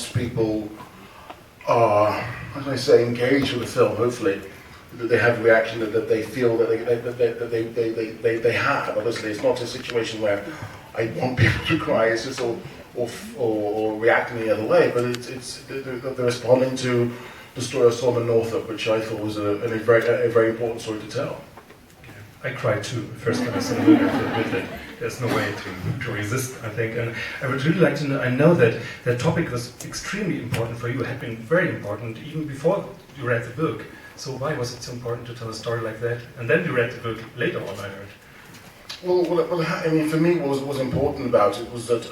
people are, how can I say, engaged with the film, hopefully, that they have a reaction that they feel that they have. Obviously, it's not a situation where I want people to cry, it's just or react in the other way, but they're responding to the story of Solomon Northup, which I thought was a very important story to tell. I cried too, first when I saw the movie, I have to admit it. There's no way to resist, I think. And I would really like to know, I know that that topic was extremely important for you, had been very important even before you read the book. So why was it so important to tell a story like that? And then you read the book later on, I heard. Well, I mean, for me, what was important about it was that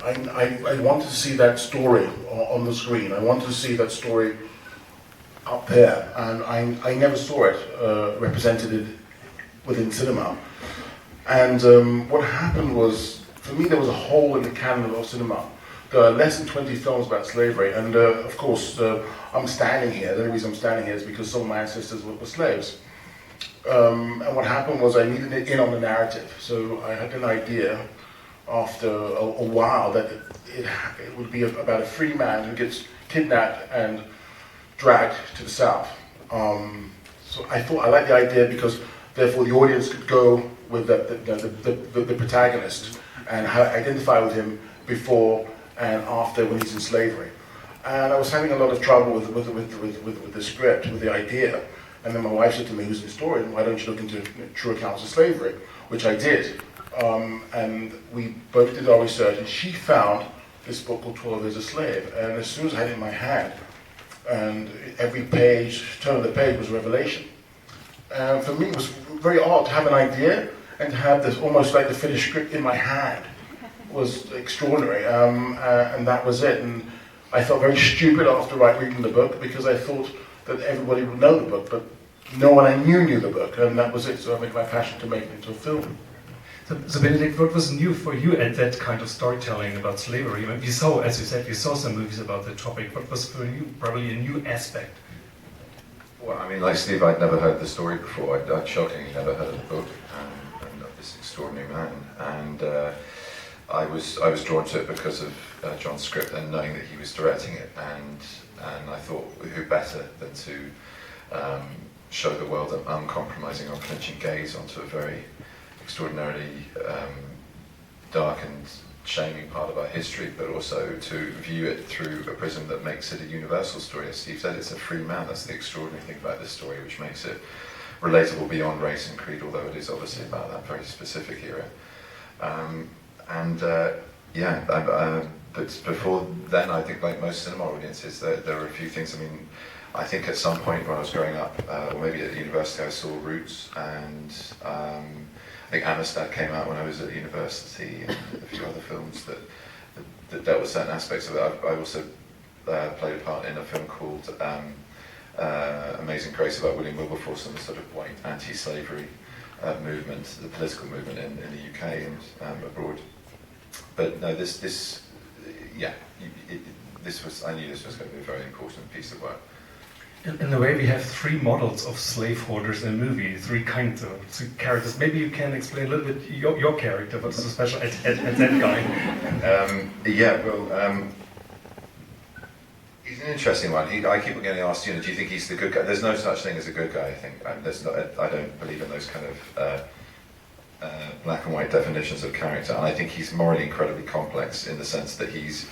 I wanted to see that story on the screen. I wanted to see that story up there, and I never saw it represented within cinema. And what happened was, for me, there was a hole in the canon of cinema. There are less than 20 films about slavery, and of course, I'm standing here. The only reason I'm standing here is because some of my ancestors were slaves. And what happened was I needed it in on the narrative. So I had an idea after a while that it would be about a free man who gets kidnapped and dragged to the South. So I thought I liked the idea because therefore the audience could go with the protagonist and identify with him before and after when he's in slavery. And I was having a lot of trouble with the script, with the idea. And then my wife said to me, who's a historian, why don't you look into true accounts of slavery? Which I did. And we both did our research, and she found this book called 12 Years a Slave. And as soon as I had it in my hand, and every turn of the page was a revelation. And for me, it was very odd to have an idea and to have this almost like the finished script in my hand. It was extraordinary, and that was it. And I felt very stupid after reading the book because I thought that everybody would know the book, but no one I knew the book, and that was it. So I made my passion to make it into a film. So Benedict, what was new for you at that kind of storytelling about slavery? I mean, you saw, as you said, you saw some movies about the topic. What was for you probably a new aspect? Well, I mean, like Steve, I'd never heard the story before. I'd shockingly never heard of the book and of this extraordinary man. And I was drawn to it because of John's script and knowing that he was directing it. And I thought, who better than to show the world an uncompromising, unflinching gaze onto a very extraordinarily dark and shaming part of our history, but also to view it through a prism that makes it a universal story. As Steve said, it's a free man. That's the extraordinary thing about this story, which makes it relatable beyond race and creed, although it is obviously about that very specific era. But before then, I think like most cinema audiences, there were a few things. I mean, I think at some point when I was growing up, or maybe at university, I saw Roots, and I think Amistad came out when I was at university, and a few other films that dealt with certain aspects of it. I also played a part in a film called Amazing Grace about William Wilberforce and the sort of white anti-slavery movement, the political movement in the UK and abroad. But no, this was, I knew this was going to be a very important piece of work. In a way, we have three models of slaveholders in the movie, three kinds of characters. Maybe you can explain a little bit your character, what's so special at that guy? He's an interesting one. I keep getting asked, do you think he's the good guy? There's no such thing as a good guy, I think. I don't believe in those kind of black and white definitions of character, and I think he's morally incredibly complex in the sense that he's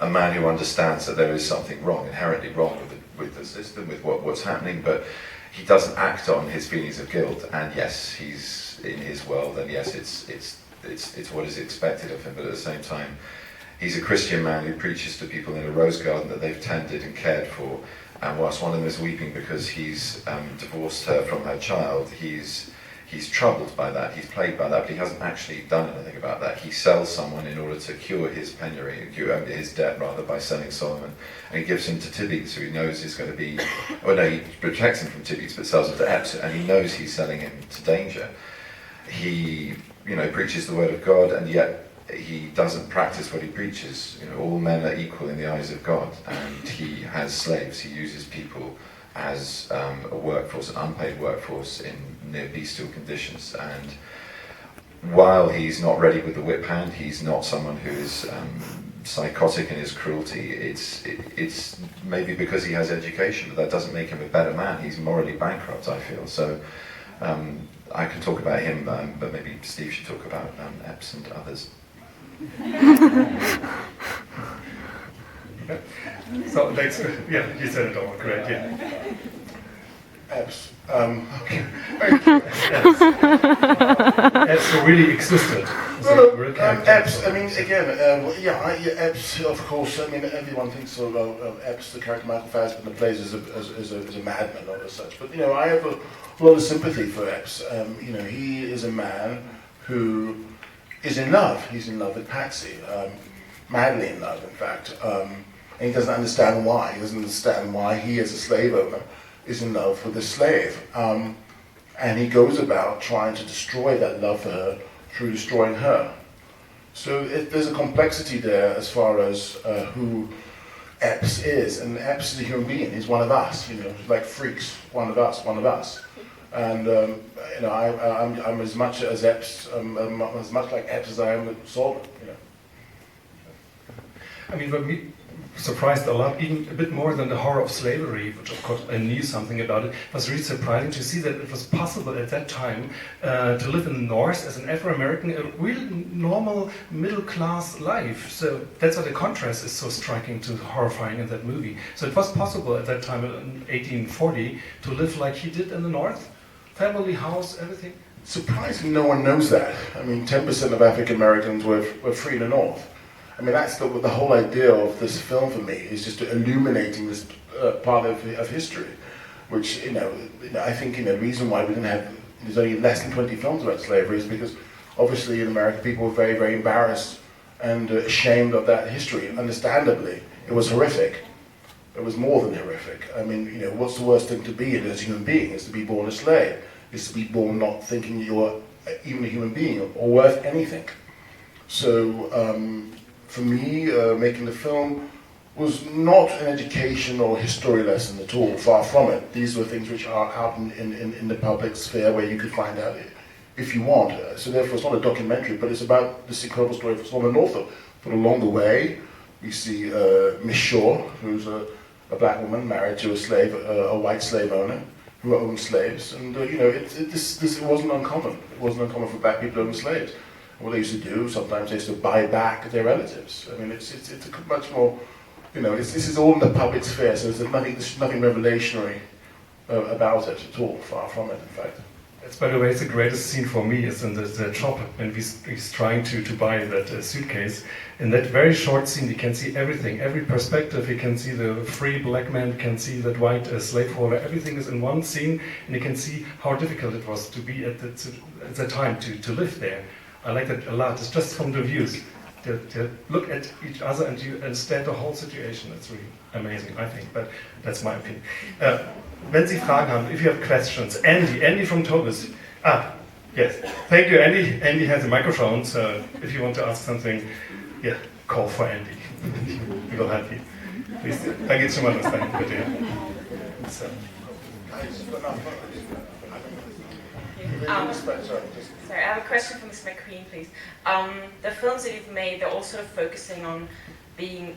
a man who understands that there is something wrong, inherently wrong with the system, with what's happening, but he doesn't act on his feelings of guilt. And yes, he's in his world, and yes, it's what is expected of him. But at the same time, he's a Christian man who preaches to people in a rose garden that they've tended and cared for. And whilst one of them is weeping because he's divorced her from her child, he's troubled by that, he's plagued by that, but he hasn't actually done anything about that. He sells someone in order to cure his penury, his debt rather, by selling Solomon. And he gives him to Tibbets, who he knows is going to be, he protects him from Tibbets, but sells him to Epps, and he knows he's selling him to danger. He, preaches the word of God, and yet he doesn't practice what he preaches. All men are equal in the eyes of God, and he has slaves. He uses people as a workforce, an unpaid workforce in near bestial conditions. And while he's not ready with the whip hand, he's not someone who is psychotic in his cruelty, it's maybe because he has education, but that doesn't make him a better man. He's morally bankrupt, I feel. So I can talk about him, but maybe Steve should talk about Epps and others. Okay. So let's, yeah, you said it all, correct, yeah. Epps. Okay. Epps really existed. Epps, I mean, again, Epps, of course, I mean, everyone thinks of Epps, the character Michael Fassbender plays as a madman or as such, but, I have a lot of sympathy for Epps. He is a man who is in love. He's in love with Patsy, madly in love, in fact, and he doesn't understand why. He doesn't understand why he, as a slave owner, is in love with a slave. And he goes about trying to destroy that love for her through destroying her. So there's a complexity there as far as who Epps is. And Epps is a human being. He's one of us, like freaks, one of us. And I'm as much as Epps, as much like Epps as I am with Solomon. I mean, what me surprised a lot, even a bit more than the horror of slavery, which of course I knew something about it, was really surprising to see that it was possible at that time to live in the North as an Afro-American, a real normal middle-class life. So that's why the contrast is so striking to horrifying in that movie. So it was possible at that time in 1840 to live like he did in the North, family, house, everything. Surprisingly, no one knows that. I mean, 10% of African Americans were free in the North. I mean, that's the whole idea of this film for me, is just illuminating this part of history, which, I think, the reason why there's only less than 20 films about slavery is because, obviously, in America, people were very, very embarrassed and ashamed of that history. Understandably, it was horrific. It was more than horrific. I mean, what's the worst thing to be as a human being? Is to be born a slave. Is to be born not thinking you're even a human being or worth anything. So, for me, making the film was not an education or history lesson at all, far from it. These were things which are out in the public sphere where you could find out if you want. So therefore it's not a documentary, but it's about this incredible story of Solomon Northup. But along the way, we see Miss Shaw, who's a black woman married to a white slave owner, who owned slaves. And this wasn't uncommon. It wasn't uncommon for black people to own slaves. What they used to do, sometimes they used to buy back their relatives. I mean, it's a much more, this is all in the public sphere, so there's nothing revelationary about it at all, far from it, in fact. That's, by the way, it's the greatest scene for me, is in the shop, when he's trying to buy that suitcase. In that very short scene, you can see everything, every perspective. You can see the free black man, you can see that white slaveholder. Everything is in one scene, and you can see how difficult it was to be at that time to live there. I like that a lot. It's just from the views. To look at each other and you understand the whole situation. It's really amazing, I think, but that's my opinion. Wenn Sie Fragen haben, if you have questions, Andy from Tobis. Yes. Thank you, Andy. Andy has a microphone, so if you want to ask something, yeah, call for Andy. He will help you. Please. Da geht's schon mal los, dann bitte. So. Sorry, I have a question for Mr. McQueen, please. The films that you've made, they're all sort of focusing on being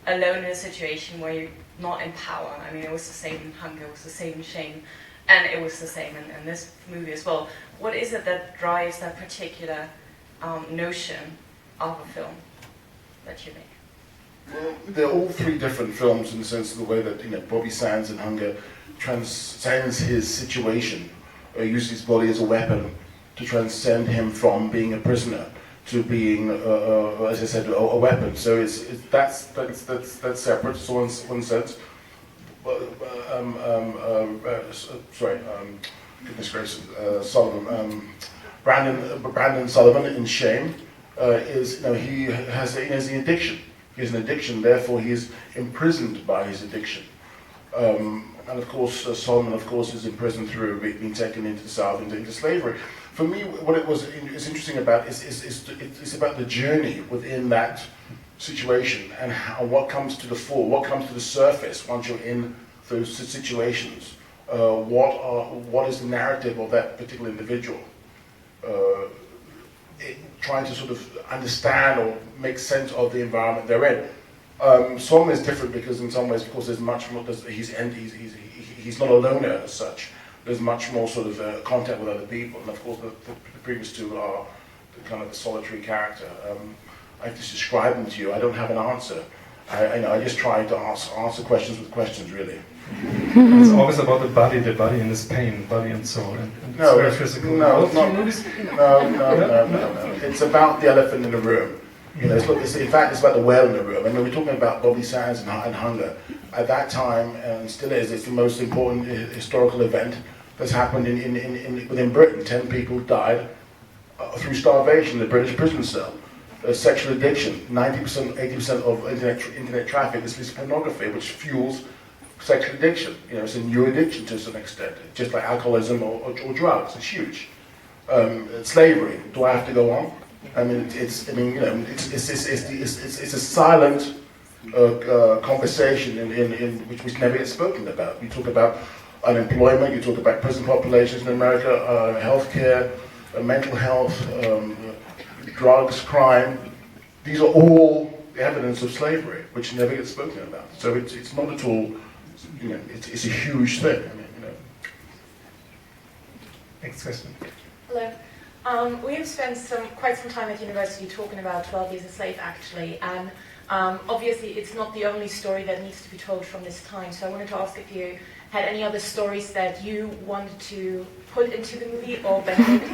alone in a situation where you're not in power. I mean, it was the same in Hunger, it was the same in Shame, and it was the same in this movie as well. What is it that drives that particular notion of a film that you make? Well, they're all three different films in the sense of the way that Bobby Sands in Hunger transcends his situation, uses his body as a weapon to transcend him from being a prisoner to being, as I said, a weapon. So that's separate. So one sense. Goodness gracious, Solomon. Brandon Sullivan in Shame is he has an addiction. He has an addiction. Therefore, he is imprisoned by his addiction. And of course, Solomon, of course, is imprisoned through being taken into the South, into slavery. For me, what is interesting about it's about the journey within that situation and what comes to the fore, what comes to the surface once you're in those situations. What is the narrative of that particular individual? trying to sort of understand or make sense of the environment they're in. Song is different because in some ways, of course, there's much more. He's not a loner as such. There's much more sort of contact with other people, and of course, the previous two are kind of a solitary character. I just describe them to you. I don't have an answer. I just try to answer questions with questions, really. It's always about the body and its pain, body and soul, and it's very physical. No, it's not. No. It's about the elephant in the room. You know, in fact, it's about the whale in the room. I mean, we're talking about Bobby Sands and hunger. At that time, and still is, it's the most important historical event that's happened within Britain. 10 people died through starvation in the British prison cell. Sexual addiction. 90%, 80% of internet traffic is pornography, which fuels sexual addiction. You know, it's a new addiction to some extent, just like alcoholism or drugs. It's huge. Slavery. Do I have to go on? I mean, it's a silent conversation in which never gets spoken about. You talk about unemployment. You talk about prison populations in America, healthcare, mental health, drugs, crime. These are all evidence of slavery, which never gets spoken about. So it's not at all. You know, it's a huge thing. I mean, you know. Next question. Hello. We have spent quite some time at university talking about 12 Years a Slave, actually, and obviously it's not the only story that needs to be told from this time. So I wanted to ask if you had any other stories that you wanted to put into the movie, or Benedict,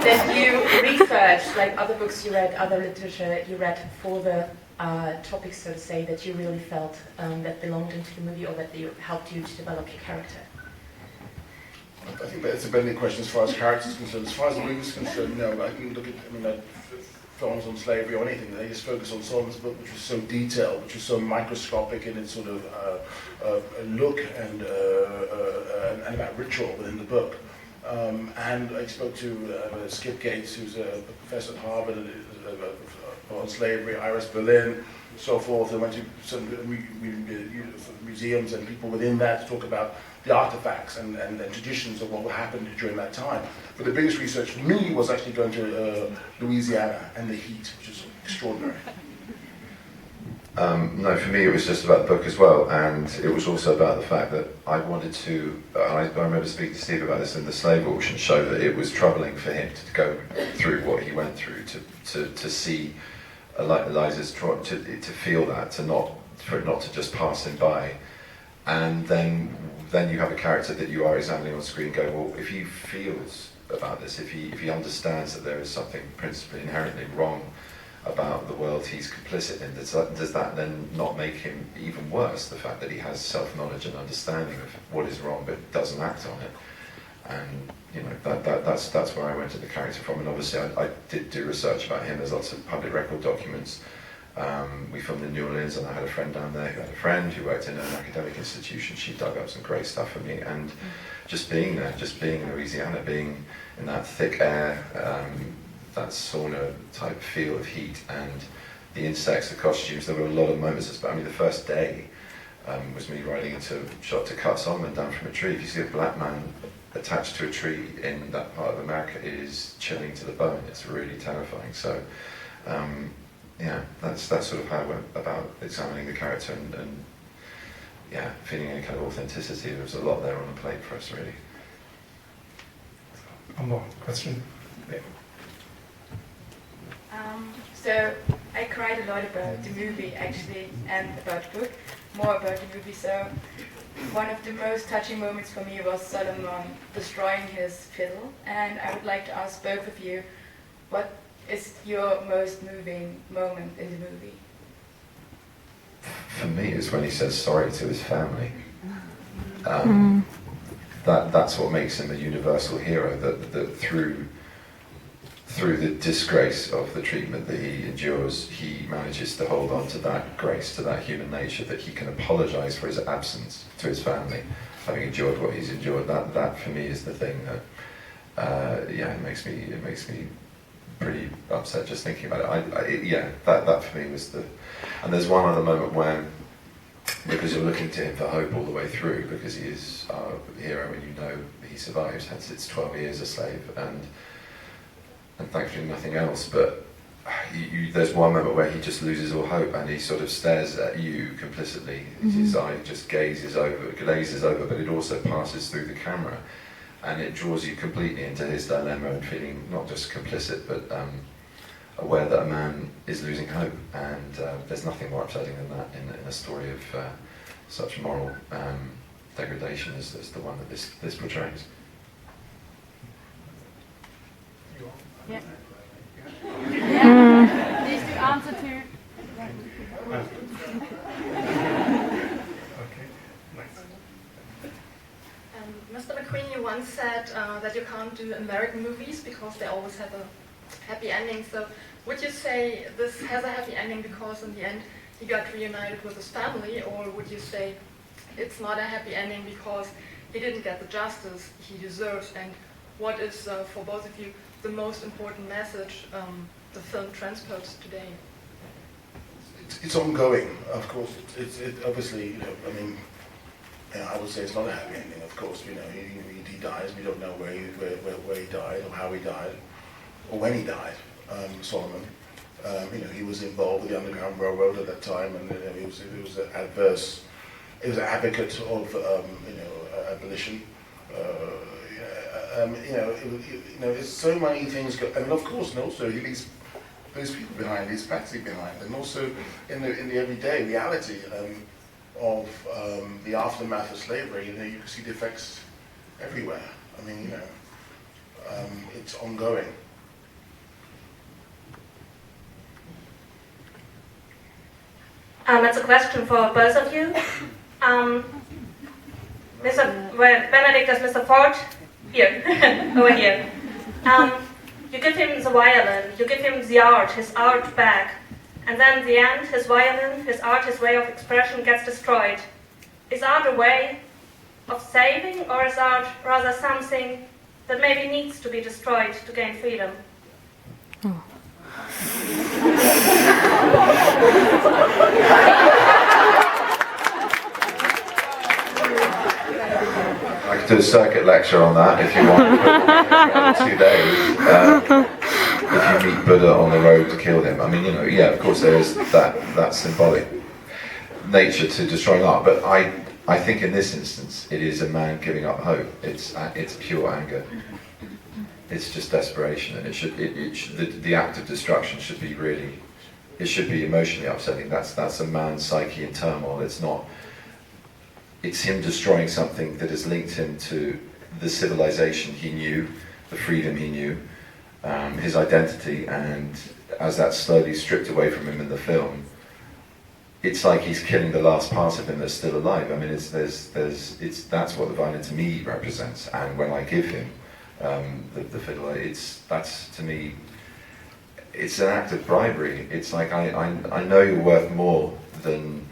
that you researched, like other books you read, other literature you read for the topics, so to say, that you really felt that belonged into the movie, or that they helped you to develop your character. I think that's a Benedict question as far as characters is concerned. As far as the movie is concerned, no. I can look at, films on slavery or anything. They just focus on Solomon's book, which was so detailed, which was so microscopic in its sort of look and that ritual within the book. And I spoke to Skip Gates, who's a professor at Harvard on slavery, Iris Berlin, so forth. I went to some museums and people within that to talk about the artifacts and traditions of what happened during that time. But the biggest research for me was actually going to Louisiana and the heat, which is extraordinary. No, for me it was just about the book as well, and it was also about the fact that I wanted to, I remember speaking to Steve about this in the slave auction show, that it was troubling for him to go through what he went through, to see Eliza's to feel that, for it not to just pass him by. And then you have a character that you are examining on screen going, well, if he feels about this, if he understands that there is something principally inherently wrong about the world he's complicit in, does that then not make him even worse, the fact that he has self-knowledge and understanding of what is wrong but doesn't act on it? And that's where I went to the character from. And obviously I did do research about him. There's lots of public record documents. We filmed in New Orleans, and I had a friend down there who had a friend who worked in an academic institution. She dug up some great stuff for me, and just being there, just being in Louisiana, being in that thick air, that sauna type feel of heat, and the insects, the costumes. There were a lot of moments. I mean, the first day was me riding into shot to cut Solomon down from a tree. If you see a black man attached to a tree in that part of America, it is chilling to the bone. It's really terrifying. So. Yeah, that's sort of how I went about examining the character and feeling any kind of authenticity. There was a lot there on the plate for us, really. One more question. Yeah. So I cried a lot about the movie, actually, and about the book, more about the movie. So one of the most touching moments for me was Solomon destroying his fiddle, and I would like to ask both of you, what is your most moving moment in the movie? For me, it's when he says sorry to his family. That's what makes him a universal hero. That through the disgrace of the treatment that he endures, he manages to hold on to that grace, to that human nature, that he can apologise for his absence to his family, having endured what he's endured. That for me is the thing that it makes me pretty upset just thinking about it. That for me was the. And there's one other moment when, because you're looking to him for hope all the way through, because he is our hero and you know he survives, hence it's 12 years a slave, and and thankfully nothing else. But there's one moment where he just loses all hope, and he sort of stares at you complicitly. His eye just glazes over, but it also passes through the camera, and it draws you completely into his dilemma and feeling not just complicit, but aware that a man is losing hope. And there's nothing more upsetting than that in a story of such moral degradation as the one that this portrays. Yeah. Needs to answer to. Okay, nice. Mr. McQueen, you once said that you can't do American movies because they always have a happy ending. So would you say this has a happy ending because in the end he got reunited with his family, or would you say it's not a happy ending because he didn't get the justice he deserves? And what is, for both of you, the most important message the film transports today? It's ongoing, of course. It obviously, I mean, I would say it's not a happy ending. Of course, he dies. We don't know where he died, or how he died, or when he died. Solomon, he was involved with the Underground Railroad at that time, and he was an adverse. He was an advocate of abolition. There's so many things. And of course, and also he leaves those people behind, leaves Patsy behind, and also in the everyday reality of the aftermath of slavery, you can see the effects everywhere. I mean, it's ongoing. It's a question for both of you. Benedict is Mr. Ford. Here, over here. You give him the violin, you give him the art, his art back, and then in the end, his violin, his art, his way of expression gets destroyed. Is art a way of saving, or is art rather something that maybe needs to be destroyed to gain freedom? I could do a circuit lecture on that if you want. 2 days. If you meet Buddha on the road to kill him, I mean, of course there is that symbolic nature to destroying art. But I think in this instance, it is a man giving up hope. It's pure anger. It's just desperation, and the act of destruction should be emotionally upsetting. That's a man's psyche in turmoil. It's him destroying something that has linked him to the civilization he knew, the freedom he knew, his identity, and as that's slowly stripped away from him in the film, it's like he's killing the last part of him that's still alive. I mean, that's what the violin to me represents. And when I give him the fiddle, that's to me, it's an act of bribery. It's like I know you're worth more than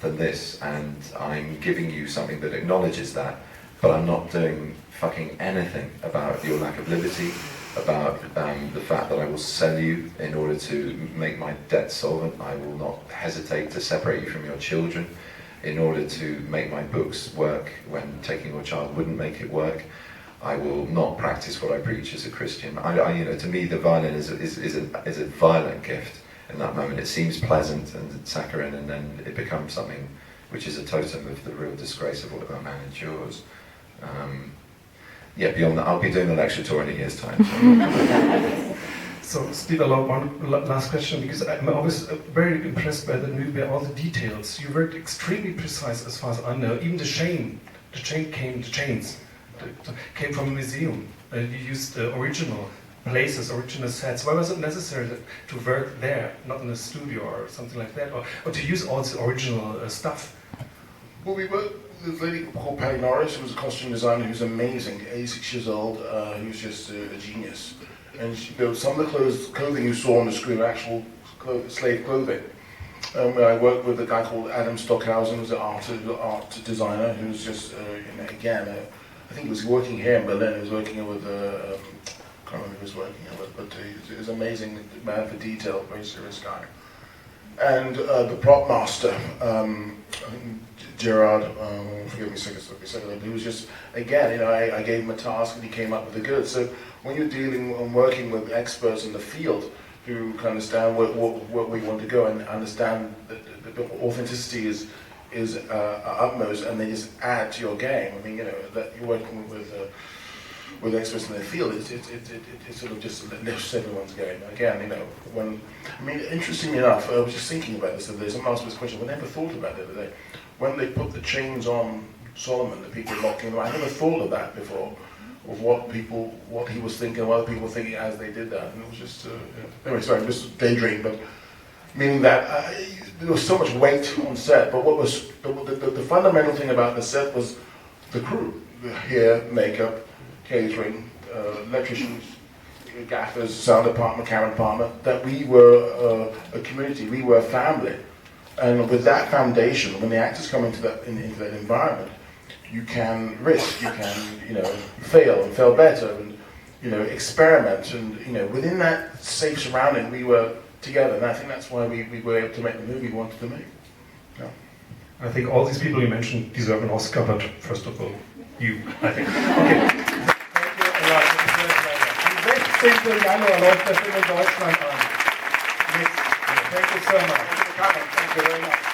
this, and I'm giving you something that acknowledges that, but I'm not doing fucking anything about your lack of liberty, about the fact that I will sell you in order to make my debt solvent. I will not hesitate to separate you from your children in order to make my books work when taking your child wouldn't make it work. I will not practice what I preach as a Christian. To me, the violin is a violent gift. In that moment, it seems pleasant and saccharine, and then it becomes something which is a totem of the real disgrace of what a man endures. Beyond that, I'll be doing a lecture tour in a year's time. So, Steve, one last question, because I'm always very impressed by the movie, by all the details. You were extremely precise, as far as I know. Even the chains came from a museum. You used the original places, original sets. Why was it necessary to work there, not in a studio or something like that, or to use all the original stuff? Well, we worked with a lady called Patty Norris, who was a costume designer, who's amazing, 86 years old, who's just a genius. And she built some of the clothing you saw on the screen, actual slave clothing. I worked with a guy called Adam Stockhausen, who's an art designer, who's just, again, I think he was working here in Berlin. He was working with, I can't remember who he was working with, but he's an amazing man for detail, very serious guy. and the prop master, Gerard, forgive me a second, he was just, again, I gave him a task and he came up with the goods. So when you're dealing and working with experts in the field who can understand where we want to go and understand that the authenticity is utmost, and they just add to your game. I mean, that you're working with experts in their field, it sort of just lifts everyone's game. Again, interestingly enough, I was just thinking about this the other day. Someone asked me this question. I never thought about it the other day. When they put the chains on Solomon, the people locking him, I never thought of that before, of what he was thinking, what other people were thinking as they did that. And it was just, anyway, sorry, I'm just daydreaming, but meaning that there was so much weight on set, but what was the fundamental thing about the set was the crew, the hair, makeup, catering, electricians, gaffers, sound department, camera department, that we were a community, we were a family. And with that foundation, when the actors come into that environment, you can risk, you can fail and fail better, and experiment, and within that safe surrounding, we were together, and I think that's why we were able to make the movie we wanted to make. Yeah. I think all these people you mentioned deserve an Oscar, but first of all, you, I think. Okay. Am 16. Januar läuft der Film in Deutschland an. Thank you so much. Thank you very much.